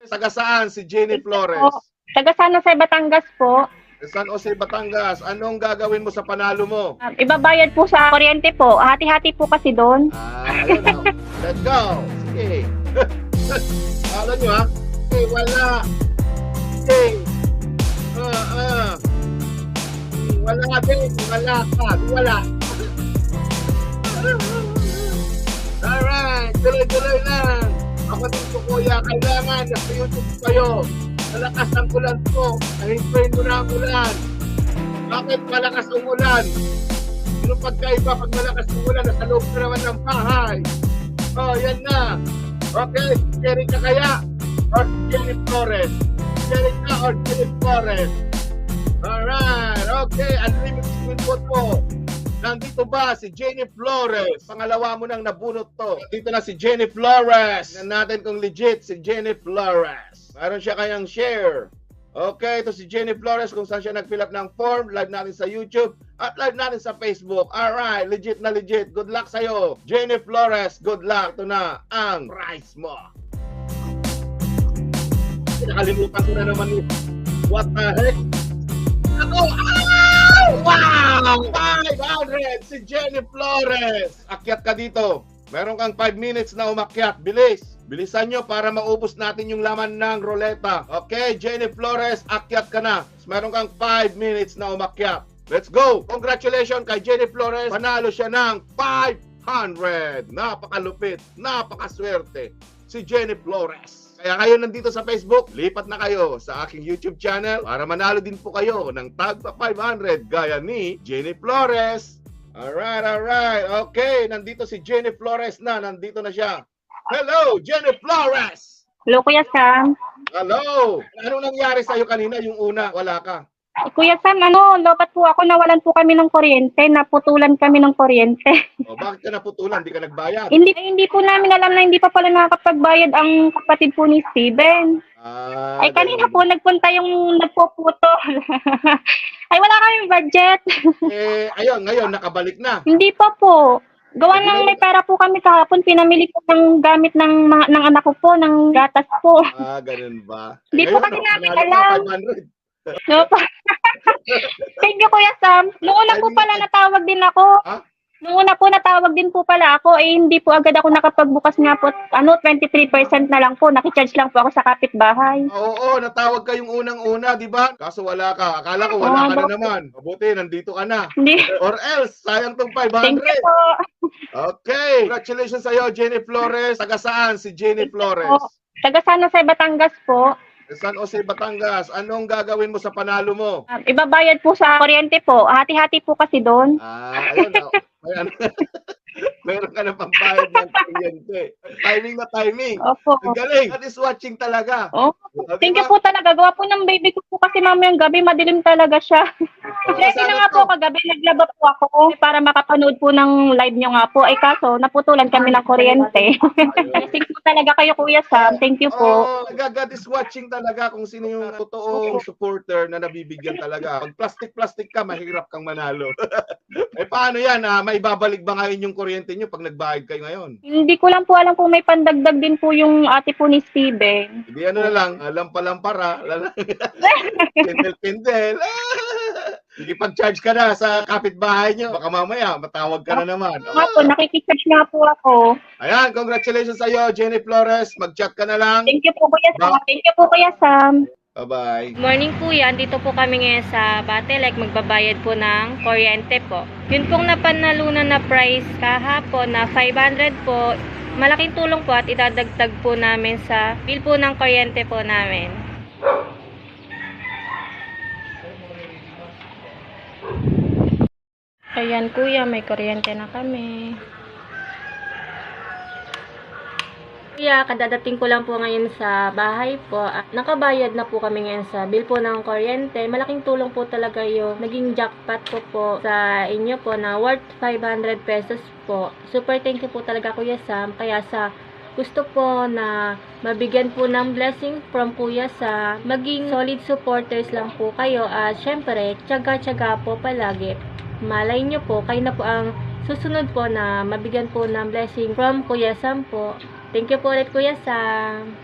Taga saan si Jenny Po. Flores? Taga San Jose, Batangas po. San Jose, Batangas. Anong gagawin mo sa panalo mo? Ibabayad po sa kuryente po. Hati-hati po kasi doon. Ayun na. Let's go. Sige. Alam nyo ha? Okay, wala. Okay. Wala din. Wala ka. Wala. Alright. Tuloy-tuloy lang. Ako din po kuya. Kailangan nasa YouTube kayo. Malakas ang ulan po. Na-enjoy mo na ang ulan. Bakit malakas ang ulan? Ano pagkaiba pag malakas ang ulan? Nasa loob na naman ng bahay. Oh, yan na. Okay, Jerry ka kaya? Or Jenny Flores? Jerry ka or Jenny Flores? Alright, okay. Unlimited input po. Nandito ba si Jenny Flores? Pangalawa mo nang nabunot to. Dito na si Jenny Flores. Tingnan natin kung legit si Jenny Flores. Mayroon siya kayang share. Okay, ito si Jenny Flores kung saan siya nag-fill up ng form. Live natin sa YouTube at live natin sa Facebook. Alright, legit na legit. Good luck sa'yo. Jenny Flores, good luck. Ito na ang prize mo. Nakalimutan ko na naman ni what the heck? Ako! Wow! 500 si Jenny Flores. Akyat ka dito. Meron kang 5 minutes na umakyat. Bilis. Bilisan nyo para maubos natin yung laman ng roleta. Okay, Jenny Flores, akyat ka na. Meron kang 5 minutes na umakyat. Let's go! Congratulations kay Jenny Flores. Panalo siya ng 500. Napakalupit. Napakaswerte. Si Jenny Flores. Kaya kayo nandito sa Facebook, lipat na kayo sa aking YouTube channel para manalo din po kayo ng tagpa 500 gaya ni Jenny Flores. Alright. Okay, nandito si Jenny Flores na. Nandito na siya. Hello, Jenny Flores! Hello, Kuya Sam. Hello! Anong nangyari sa'yo kanina? Yung una, wala ka. Kuya Sam, lobat po ako. Nawalan po kami ng kuryente. Naputulan kami ng kuryente. O, bakit ka naputulan? Hindi ka nagbayad? Hindi po namin alam na hindi pa pala nakakapagbayad ang kapatid po ni Steven. Ay, kanina po nagpunta yung nagpuputol. Ay, wala kaming budget. Ayun, ngayon, nakabalik na. Hindi pa po. Gawa ng may pera po kami kahapon, pinamili ko ng gamit ng anak ko po, ng gatas po. Ganun ba? Hindi po kasi namin alam. 500. No, thank you, Kuya Sam. Noong una po pala natawag din ako. Ha? Noong una po natawag din po pala ako, hindi po agad ako nakapagbukas nga po. 23% na lang po, nakicharge lang po ako sa kapitbahay. Oo, natawag ka yung unang-una, di ba? Kaso wala ka. Akala ko wala ka na naman. Mabuti, nandito ka na. Hindi. Or else, sayang tong 500. Thank you po. Okay. Congratulations sa'yo, Jenny Flores. Taga saan si Jenny Flores? Taga San Jose, Batangas po. San Jose, Batangas. Anong gagawin mo sa panalo mo? Ibabayad po sa kuryente po. Hati-hati po kasi doon. Ayun. Ayan. Meron ka na pambayad ng kuryente. Timing na timing. Opo. Ang galing. That is watching talaga. Oh, thank you po talaga. Gawa po ng baby ko po kasi mamayang gabi, madilim talaga siya. Ready na nga po kagabi, naglaba po ako para makapanood po ng live nyo nga po. Ay kaso, naputulan kami ng kuryente. Thank you talaga kayo, Kuya Sam. Thank you po. God is watching talaga kung sino yung totoong supporter na nabibigyan talaga. Pag plastic-plastic ka, mahirap kang manalo. Paano yan? May babalik ba ngayon yung kuryente nyo pag nagbayad kayo ngayon? Hindi ko lang po alam kung may pandagdag din po yung ate po ni Steven. Hindi na lang, lampa-lampara, pindel-pindel. Sige, pag-charge ka na sa kapitbahay nyo. Baka mamaya, matawag ka na naman. Nga po, nakikicharge nga po ako. Ayan, congratulations sa'yo, Jenny Flores. Mag-chat ka na lang. Thank you po, Kuya Sam. Thank you po, Kuya Sam. Bye-bye. Morning kuya, dito po kami ngayon sa Batelec, magbabayad po ng kuryente po. Yun pong napanalunan na price kahapon na 500 po, malaking tulong po at idadagdag po namin sa bill po ng kuryente po namin. Ayan kuya, may kuryente na kami. Kuya, kadadating ko lang po ngayon sa bahay po. Nakabayad na po kami ngayon sa bill po ng kuryente. Malaking tulong po talaga yung naging jackpot ko po sa inyo po na worth 500 pesos po. Super thank you po talaga Kuya Sam. Kaya sa gusto po na mabigyan po ng blessing from Kuya Sam, maging solid supporters lang po kayo. At syempre, tiyaga-tiyaga po palagi. Malay nyo po, kayo na po ang susunod po na mabigyan po ng blessing from Kuya Sam po. Thank you po ulit Kuya Sam.